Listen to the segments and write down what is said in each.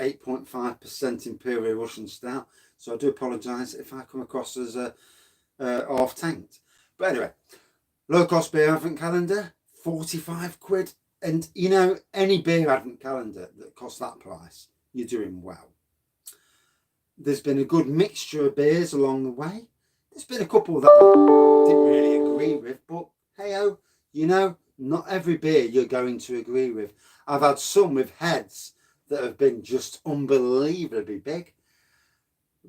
8.5% Imperial Russian Stout. So I do apologise if I come across as half tanked. But anyway, Lowcostbeer Advent Calendar, 45 quid. And you know, any beer Advent Calendar that costs that price, you're doing well. There's been a good mixture of beers along the way. There's been a couple that I didn't really agree with, but hey-oh, you know, not every beer you're going to agree with. I've had some with heads that have been just unbelievably big,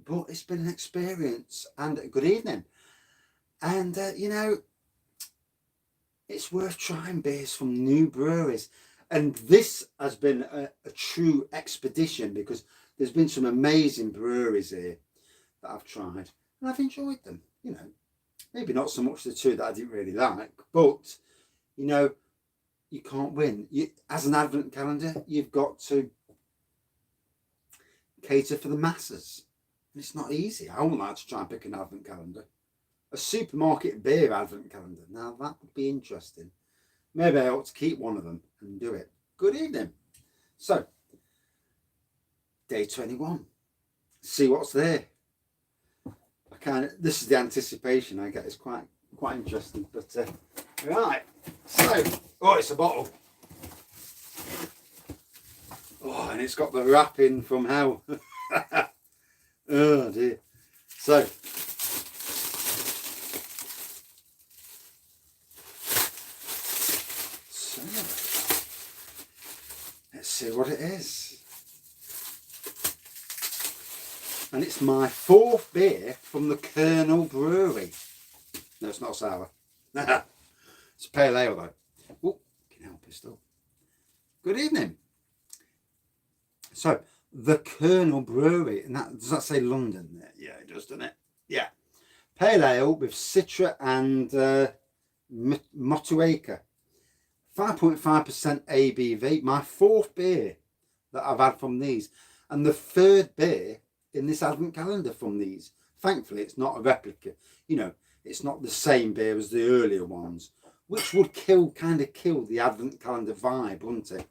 but it's been an experience and a good evening. And, you know, it's worth trying beers from new breweries. And this has been a true expedition because there's been some amazing breweries here that I've tried and I've enjoyed them. You know, maybe not so much the two that I didn't really like, but, you know, you can't win. As an Advent Calendar, you've got to cater for the masses. And it's not easy. I wouldn't like to try and pick an Advent Calendar. A supermarket beer Advent Calendar. Now that would be interesting. Maybe I ought to keep one of them and do it. Good evening. So, day 21. See what's there. This is the anticipation I get. It's quite interesting. But right. So, oh, it's a bottle. Oh, and it's got the wrapping from hell. Oh dear. So, let's see what it is. And it's my 4th beer from the Kernel Brewery. No, it's not sour. It's a pale ale though. Oh, can help it still. Good evening. So, the Kernel Brewery, and does that say London there? Yeah, it does, doesn't it? Yeah. Pale ale with Citra and Motueka. 5.5% ABV. My 4th beer that I've had from these. And the 3rd beer in this Advent Calendar from these. Thankfully, it's not a replica. You know, it's not the same beer as the earlier ones. Which would kind of kill the Advent Calendar vibe, wouldn't it?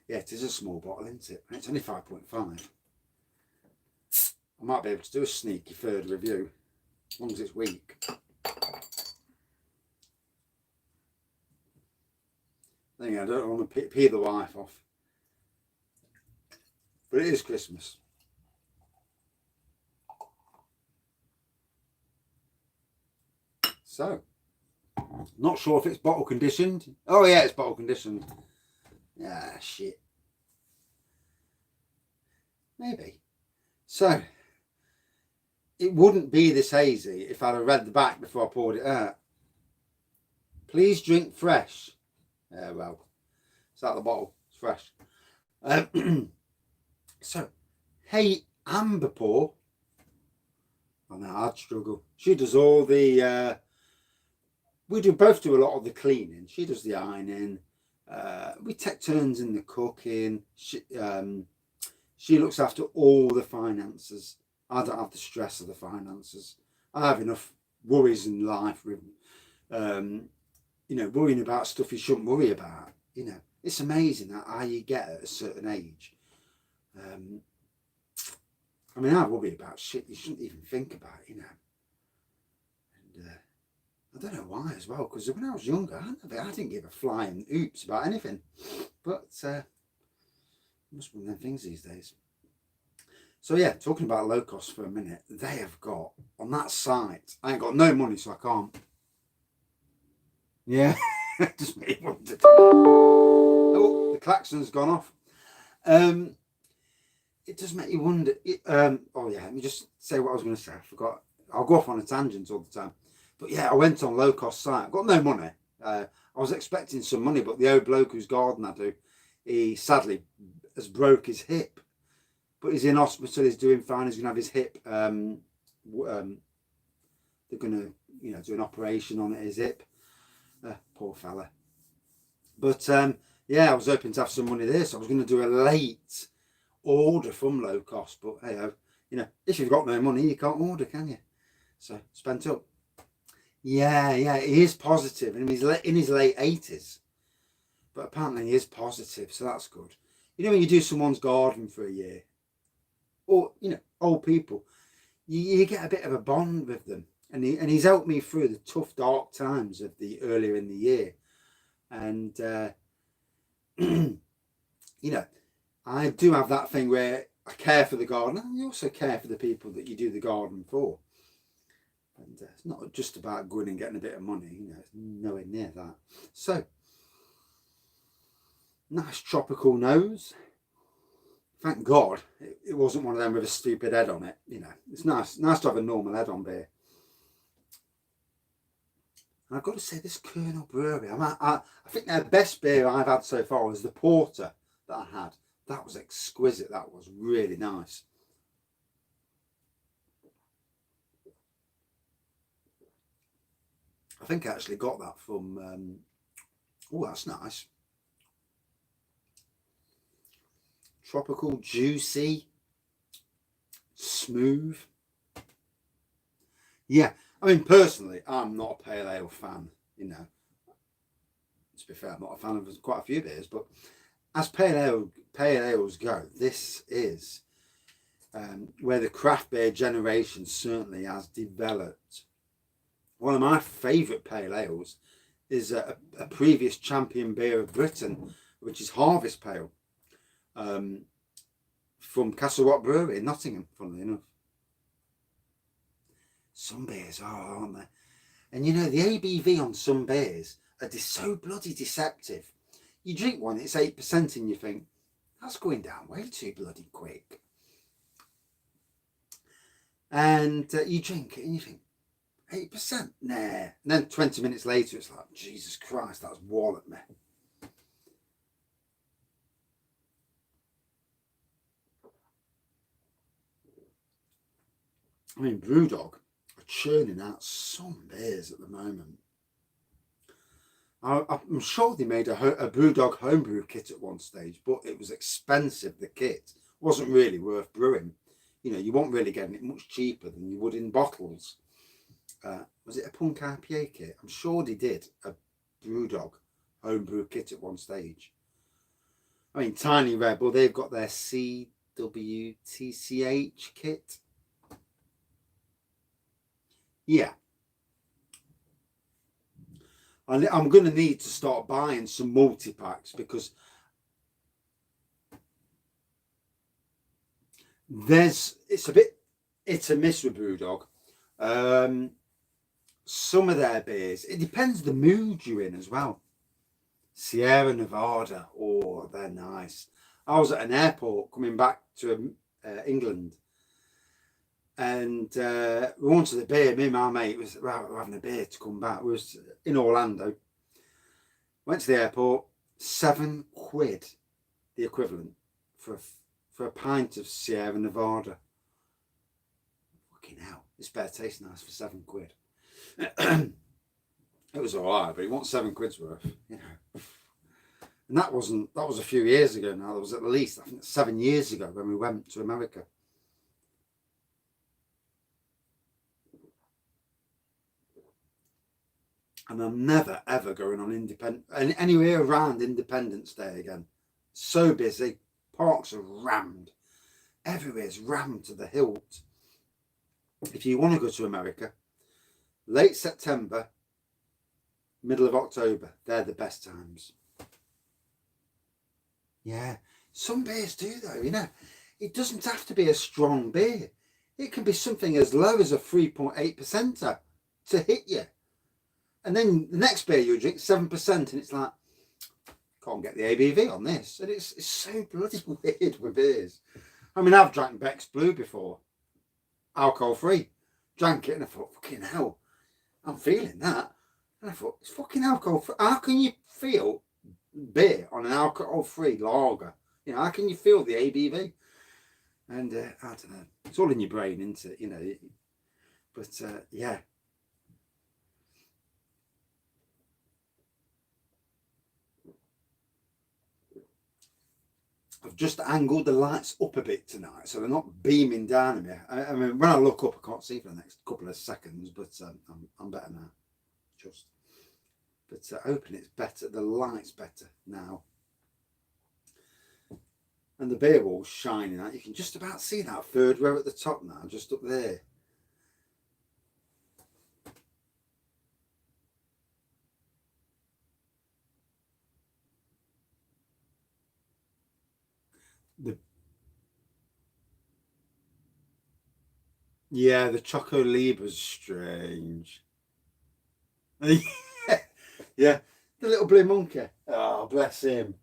Yeah, it is a small bottle, isn't it? It's only 5.5. I might be able to do a sneaky 3rd review, as long as it's weak. Then I don't want to pee the wife off. But it is Christmas. So, not sure if it's bottle conditioned. Oh yeah, it's bottle conditioned. Ah, shit. Maybe. So, it wouldn't be this hazy if I'd have read the back before I poured it out. Please drink fresh. Well, it's out of the bottle. It's fresh. So, hey, Amber Pour. I know, I'd struggle. She does all the... we both do a lot of the cleaning. She does the ironing. We take turns in the cooking. She looks after all the finances. I don't have the stress of the finances. I have enough worries in life with, you know, worrying about stuff you shouldn't worry about. You know, it's amazing how you get at a certain age. I mean, I worry about shit you shouldn't even think about, you know. And I don't know why as well, because when I was younger, I didn't give a flying oops about anything. But must be one of them things these days. So yeah, talking about low cost for a minute, they have got on that site. I ain't got no money, so I can't. Yeah, just me wonder. Oh, the klaxon's gone off. It does make you wonder. Oh yeah, let me just say what I was going to say. I forgot. I'll go off on a tangent all the time. But yeah, I went on low cost site. I've got no money. I was expecting some money, but the old bloke whose garden I do, he sadly has broke his hip. But he's in hospital. He's doing fine. He's going to have his hip. They're going to, you know, do an operation on his hip. Poor fella. But yeah, I was hoping to have some money there, so I was going to do a late order from low cost. But hey, you know, if you've got no money, you can't order, can you? So spent up. Yeah, he is positive, and he's in his late 80s. but apparently he is positive, so that's good. You know, when you do someone's garden for a year, or you know, old people, you get a bit of a bond with them, and he's helped me through the tough, dark times of the earlier in the year, and you know, I do have that thing where I care for the garden, and you also care for the people that you do the garden for. And it's not just about going and getting a bit of money, you know, it's nowhere near that. So, nice tropical nose. Thank God it wasn't one of them with a stupid head on it. You know, it's nice to have a normal head on beer. And I've got to say, this Kernel Brewery, I think their best beer I've had so far was the porter that I had. That was exquisite. That was really nice. I think I actually got that from, oh, that's nice. Tropical, juicy, smooth. Yeah, I mean, personally, I'm not a pale ale fan, you know. To be fair, I'm not a fan of quite a few beers, but as pale ales go, this is where the craft beer generation certainly has developed. One of my favourite pale ales is a previous champion beer of Britain, which is Harvest Pale, from Castle Rock Brewery in Nottingham, funnily enough. Some beers are, aren't they? And you know, the ABV on some beers are so bloody deceptive. You drink one, it's 8%, and you think, that's going down way too bloody quick. And you drink it and you think, 8%? Nah. And then 20 minutes later, it's like, Jesus Christ, that's walloped me. I mean, Brewdog are churning out some beers at the moment. I'm sure they made a Brewdog homebrew kit at one stage, but it was expensive. The kit wasn't really worth brewing. You know, you weren't really getting it much cheaper than you would in bottles. Was it a Punk IPA kit? I'm sure they did a Brewdog homebrew kit at one stage. I mean, Tiny Rebel, they've got their CWTCH kit. Yeah. I'm going to need to start buying some multi-packs, because it's a bit hit and miss with Brewdog. Some of their beers, it depends the mood you're in as well. Sierra Nevada, oh, they're nice. I was at an airport coming back to England, and we wanted a beer. Me and my mate was having a beer to come back. We was in Orlando. Went to the airport, £7, the equivalent for a pint of Sierra Nevada. Fucking hell, this better taste nice for £7. It was alright, but it wasn't £7 worth, you know. And that was a few years ago now. That was at least, I think, 7 years ago when we went to America. And I'm never ever going on anywhere around Independence Day again. So busy, parks are rammed, everywhere's rammed to the hilt. If you want to go to America, late September, middle of October, they're the best times. Yeah, some beers do though, you know. It doesn't have to be a strong beer. It can be something as low as a 3.8% to hit you. And then the next beer you drink, 7%, and it's like, can't get the ABV on this. And it's so bloody weird with beers. I mean, I've drank Beck's Blue before, alcohol free. Drank it and I thought, fucking hell, I'm feeling that. And I thought, it's fucking alcohol free. How can you feel beer on an alcohol free lager? You know, how can you feel the ABV? And I don't know. It's all in your brain, isn't it? You know. But yeah. I've just angled the lights up a bit tonight, so they're not beaming down on me. I mean, when I look up, I can't see for the next couple of seconds, but I'm better now. Just. But open it's better. The light's better now. And the beer wall's shining out. You can just about see that third row at the top now, just up there. Yeah, the Choco Libre's strange. Yeah, the little blue monkey. Oh, bless him.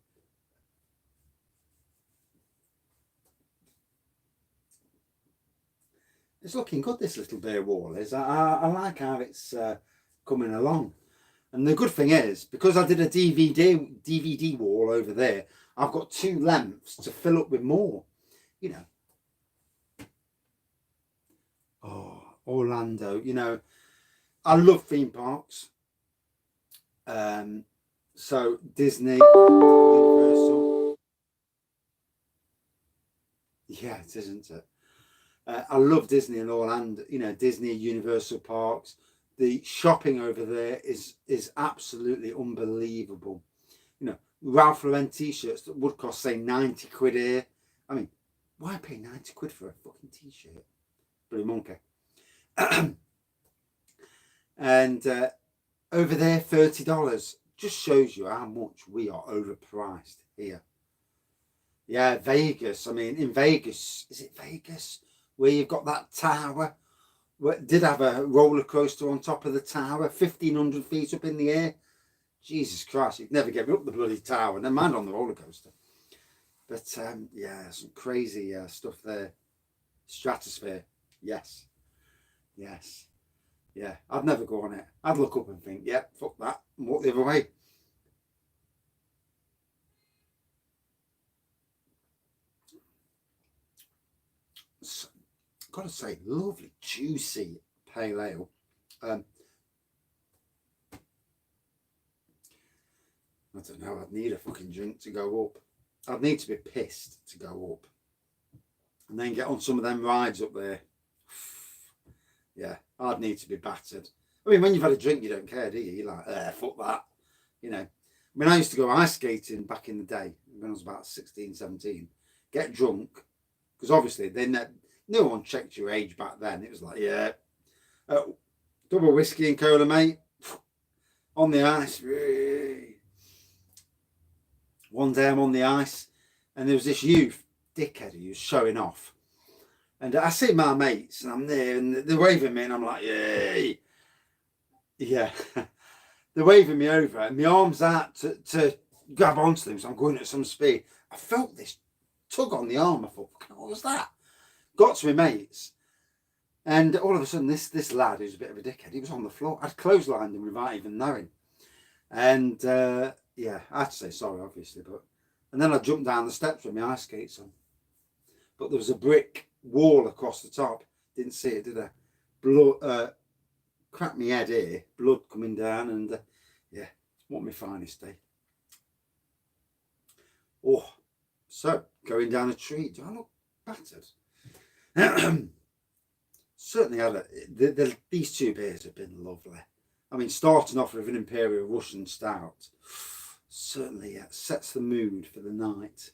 It's looking good, this little beer wall is. I like how it's coming along. And the good thing is, because I did a DVD wall over there, I've got 2 lengths to fill up with more, you know. Oh, Orlando, you know, I love theme parks. So Disney, Universal. Yeah, it is, isn't it? I love Disney and Orlando, you know, Disney, Universal parks. The shopping over there is absolutely unbelievable. You know, Ralph Lauren t-shirts that would cost, say, 90 quid here. I mean, why pay 90 quid for a fucking t-shirt? Blue monkey. And over there, $30. Just shows you how much we are overpriced here. Yeah, Vegas. I mean, in Vegas, is it Vegas? Where you've got that tower? Did have a roller coaster on top of the tower, 1,500 feet up in the air. Jesus Christ, you'd never get me up the bloody tower. Never mind on the roller coaster. But yeah, some crazy stuff there. Stratosphere, yes, yes, yeah. I'd never go on it. I'd look up and think, yeah, fuck that, and walk the other way. So, gotta say, lovely, juicy pale ale. I don't know, I'd need a fucking drink to go up. I'd need to be pissed to go up. And then get on some of them rides up there. Yeah, I'd need to be battered. I mean, when you've had a drink, you don't care, do you? You're like, fuck that. You know. I mean, I used to go ice skating back in the day, when I was about 16, 17. Get drunk. Because obviously, no one checked your age back then. It was like, yeah. Double whiskey and cola, mate. On the ice. One day I'm on the ice, and there was this youth dickhead who was showing off. And I see my mates, and I'm there, and they're waving me, and I'm like, yay. Yeah. They're waving me over, and my arm's out to grab onto them, so I'm going at some speed. I felt this tug on the arm. I thought, what was that? Got to my mates, and all of a sudden, this lad, who's a bit of a dickhead, he was on the floor. I'd clotheslined him without even knowing. And yeah, I had to say sorry, obviously, and then I jumped down the steps with my ice skates on. But there was a brick wall across the top. Didn't see it, did I? Blood, cracked my head here, blood coming down, and yeah, what my finest day. Oh, so going down a tree. Do I look battered? Certainly had these 2 beers have been lovely. I mean, starting off with an Imperial Russian Stout certainly sets the mood for the night.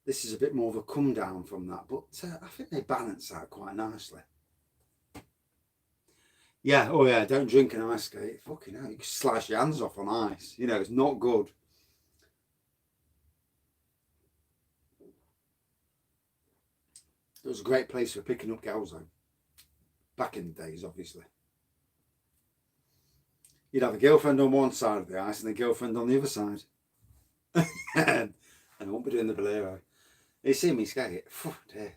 This is a bit more of a come down from that, but I think they balance out quite nicely. Yeah, oh yeah, don't drink an ice skate. Fucking hell, you can slice your hands off on ice. You know, it's not good. It was a great place for picking up girls though. Back in the days, obviously. You'd have a girlfriend on one side of the ice and a girlfriend on the other side. And I won't be doing the bolero. You see me skate. Phew, dear.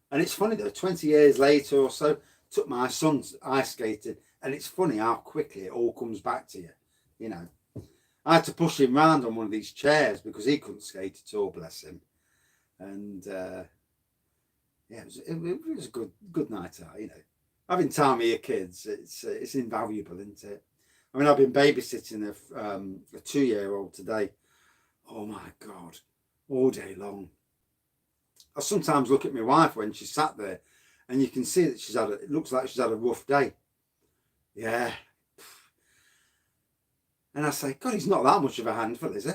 And it's funny though, 20 years later or so, took my son's ice skating, and it's funny how quickly it all comes back to you. You know, I had to push him round on one of these chairs because he couldn't skate at all, bless him. And yeah, it was a good night out. You know, having time with your kids, it's invaluable, isn't it? I mean, I've been babysitting a 2-year-old today. Oh my God, all day long. I sometimes look at my wife when she's sat there, and you can see that it looks like she's had a rough day. Yeah. And I say, God, he's not that much of a handful, is he?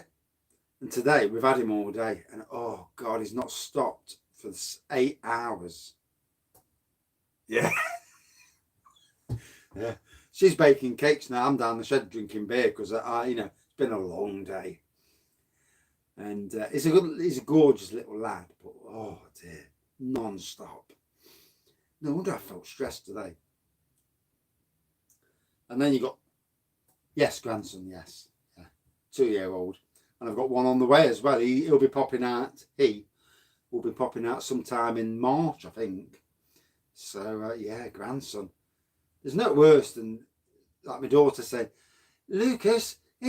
And today we've had him all day, and oh God, he's not stopped for 8 hours. Yeah. Yeah. She's baking cakes now. I'm down the shed drinking beer because it's been a long day. And he's a gorgeous little lad, but oh dear, non-stop. No wonder I felt stressed today. And then you got, yes, grandson, yes, yeah, 2-year-old, and I've got one on the way as well. He'll be popping out. He will be popping out sometime in March, I think. So yeah, grandson. There's no worse than like my daughter said, Lucas, go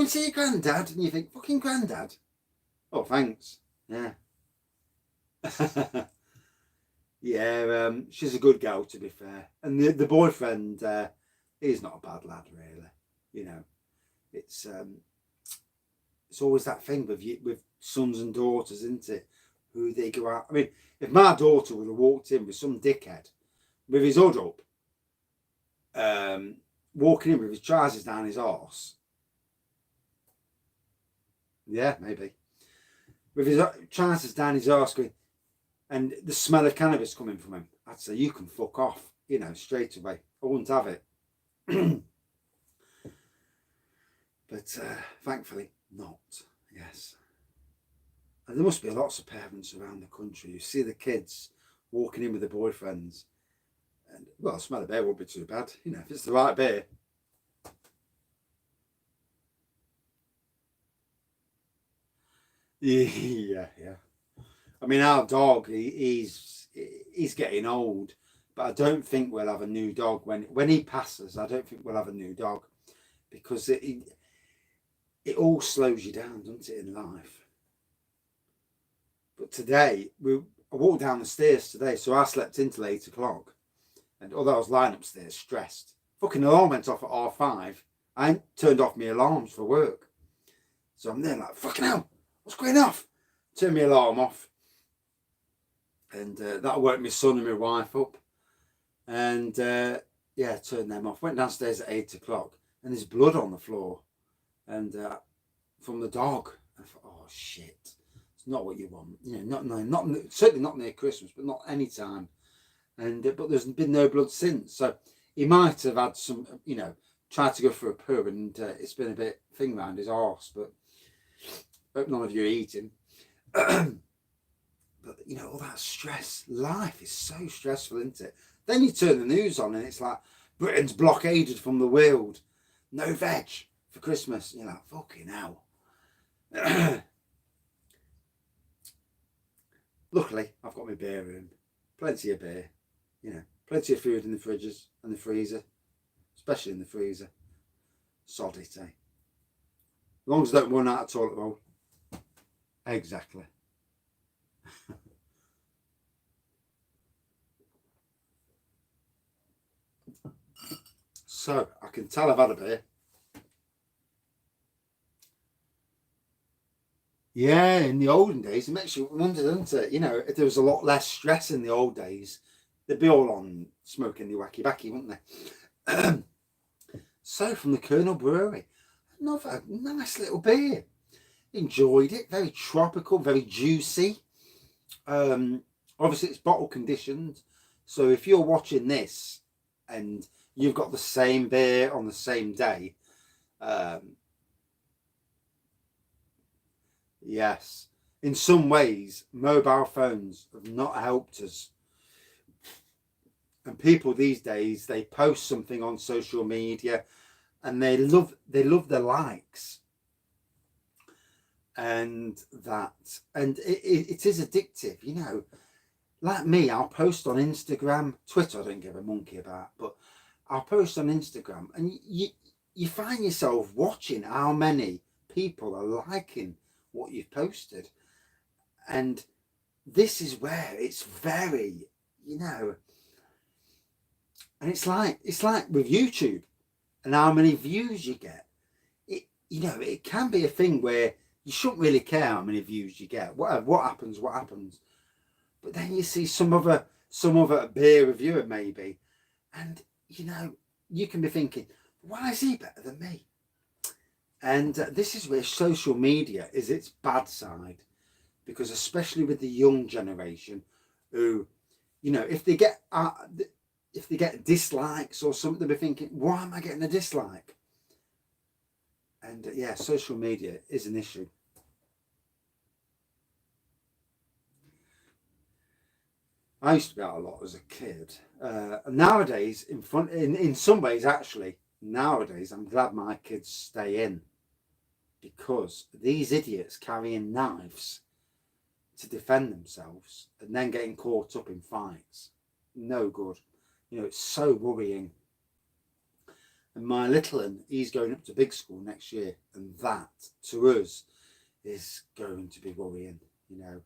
and see your granddad, and you think, fucking granddad. Oh, thanks. Yeah. Yeah, she's a good girl, to be fair. And the boyfriend, he's not a bad lad, really. You know, it's always that thing with sons and daughters, isn't it? Who they go out. I mean, if my daughter would have walked in with some dickhead with his hood up, walking in with his trousers down his arse. Yeah, maybe. With his trousers down his arse going, and the smell of cannabis coming from him, I'd say, you can fuck off, straight away. I wouldn't have it. But thankfully not, yes. And there must be lots of parents around the country who see the kids walking in with their boyfriends. And, well, the smell of beer won't be too bad, if it's the right beer. Yeah. I mean, our dog, he's getting old, but I don't think we'll have a new dog when he passes. I don't think we'll have a new dog because it all slows you down, doesn't it, in life? But today, I walked down the stairs today, so I slept in till 8 o'clock. And although I was lying upstairs, stressed, fucking alarm went off at 5:30. I ain't turned off my alarms for work. So I'm there like, fucking hell, what's going off? Turn my alarm off. And that woke my son and my wife up. And yeah, turned them off. Went downstairs at 8 o'clock and there's blood on the floor. And from the dog. I thought, oh shit. It's not what you want. Not certainly not near Christmas, but not any time. And but there's been no blood since. So he might have had some, tried to go for a poo and it's been a bit thing around his arse. But hope none of you are eating. But all that stress, life is so stressful, isn't it? Then you turn the news on and it's like Britain's blockaded from the world, no veg for Christmas. You're like, fucking hell. Luckily, I've got my beer room, plenty of beer, plenty of food in the fridges and the freezer, especially in the freezer. Sod it, eh? As long as I don't run out of toilet roll. Exactly. So I can tell I've had a beer. Yeah, in the olden days, it makes you wonder, doesn't it? If there was a lot less stress in the old days, they'd be all on smoking the wacky backy, wouldn't they? So from the Kernel Brewery, another nice little beer. Enjoyed it. Very tropical, very juicy. Obviously, it's bottle conditioned. So if you're watching this and you've got the same beer on the same day, yes, in some ways, mobile phones have not helped us. And people these days, they post something on social media and they love the likes. And it is addictive, like me, I'll post on Instagram, Twitter I don't give a monkey about, but I'll post on Instagram and you find yourself watching how many people are liking what you've posted. And this is where it's very, and it's like with YouTube and how many views you get. It can be a thing where you shouldn't really care how many views you get. What happens. But then you see some other beer reviewer maybe, and you can be thinking, why is he better than me? And this is where social media is its bad side, because especially with the young generation, who, you know, if they get dislikes or something, they'll be thinking, why am I getting a dislike? And yeah, social media is an issue. I used to be out a lot as a kid. Nowadays, in some ways, actually, nowadays, I'm glad my kids stay in, because these idiots carrying knives to defend themselves and then getting caught up in fights, no good. You know, it's so worrying. And my little one, he's going up to big school next year, and that to us is going to be worrying. You know,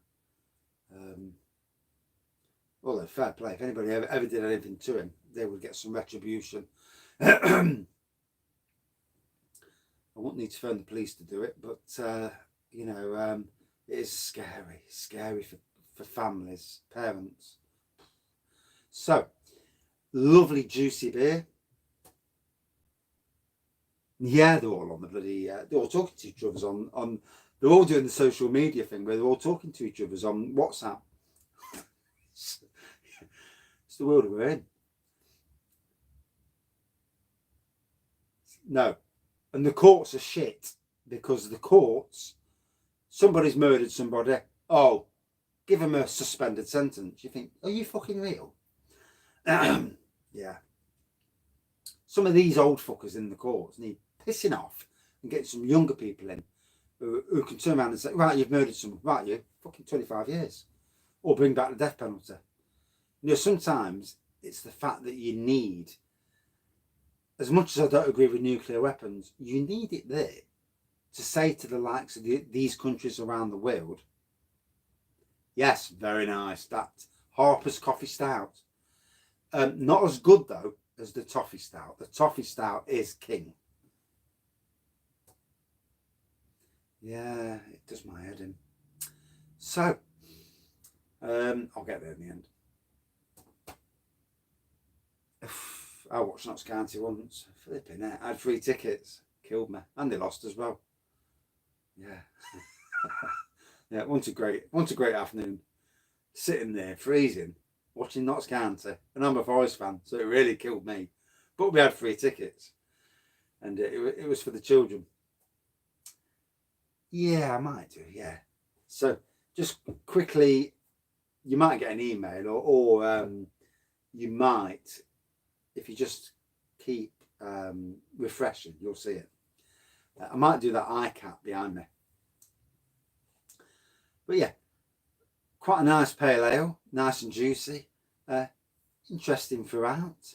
although fair play, if anybody ever did anything to him, they would get some retribution. I won't need to phone the police to do it, but you know, it is scary for families, parents. So, lovely juicy beer. Yeah, they're all on the bloody. They're all talking to each other on. They're all doing the social media thing where they're all talking to each other on WhatsApp. It's the world we're in. No, and the courts are shit, because the courts, somebody's murdered somebody. Oh, give them a suspended sentence. You think, are you fucking real? Yeah. Some of these old fuckers in the courts need pissing off and get some younger people in who can turn around and say, right, you've murdered someone, right, you fucking 25 years, or bring back the death penalty. You know, sometimes it's the fact that you need, as much as I don't agree with nuclear weapons, you need it there to say to the likes of these countries around the world, yes, very nice, that Harper's Coffee Stout. Not as good, though, as the Toffee Stout. The Toffee Stout is king. Yeah, it does my head in. So, I'll get there in the end. I watched Notts County once. Flipping it. I had 3 tickets. Killed me. And they lost as well. Yeah. Yeah, once a great afternoon. Sitting there, freezing, watching Notts County. And I'm a Forest fan, so it really killed me. But we had 3 tickets. And it was for the children. Yeah, I might do, yeah. So, just quickly, you might get an email, or you might, if you just keep refreshing, you'll see it. I might do that iCat behind me. But yeah, quite a nice pale ale, nice and juicy, interesting throughout,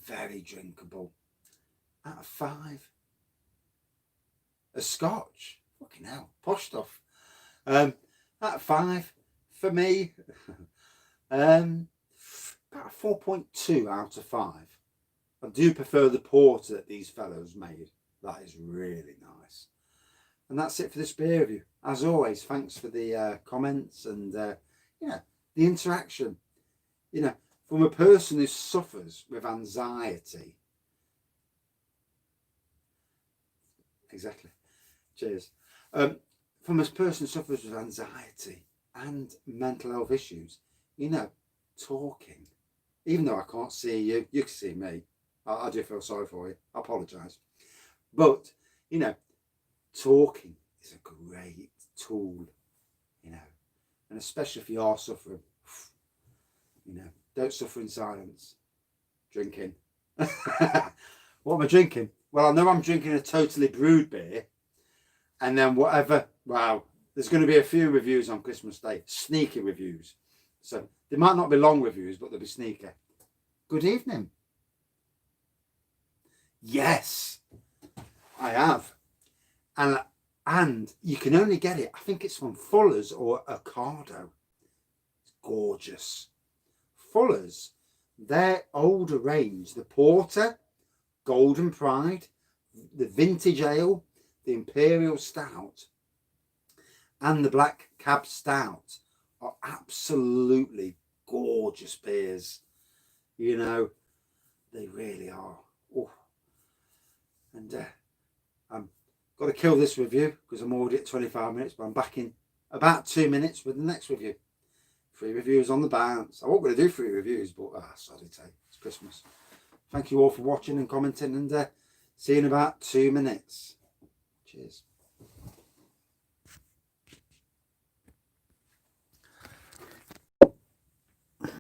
very drinkable. Out of 5. A Scotch, fucking hell, posh stuff. Out of 5 for me. About 4.2 out of 5. I do prefer the porter that these fellows made. That is really nice. And that's it for this beer review. As always, thanks for the comments and the interaction. You know, from a person who suffers with anxiety. Exactly. Cheers. From a person who suffers with anxiety and mental health issues, you know, talking. Even though I can't see you, you can see me. I do feel sorry for you. I apologise. But, you know, talking is a great tool, you know, and especially if you are suffering, you know, don't suffer in silence. Drinking. What am I drinking? Well, I know I'm drinking a totally brewed beer, and then whatever, wow, there's going to be a few reviews on Christmas Day, sneaky reviews. So they might not be long reviews, but they'll be sneaky. Good evening. Yes, I have. And you can only get it, I think it's from Fuller's or Ocado. It's gorgeous. Fuller's, their older range, the Porter, Golden Pride, the Vintage Ale, the Imperial Stout, and the Black Cab Stout are absolutely gorgeous beers. You know, they really are. Oh. And I'm got to kill this review because I'm already at 25 minutes, but I'm back in about 2 minutes with the next review. 3 reviews on the bounce. I wasn't going to do 3 reviews, but sorry, it's Christmas. Thank you all for watching and commenting, and see you in about 2 minutes. Cheers.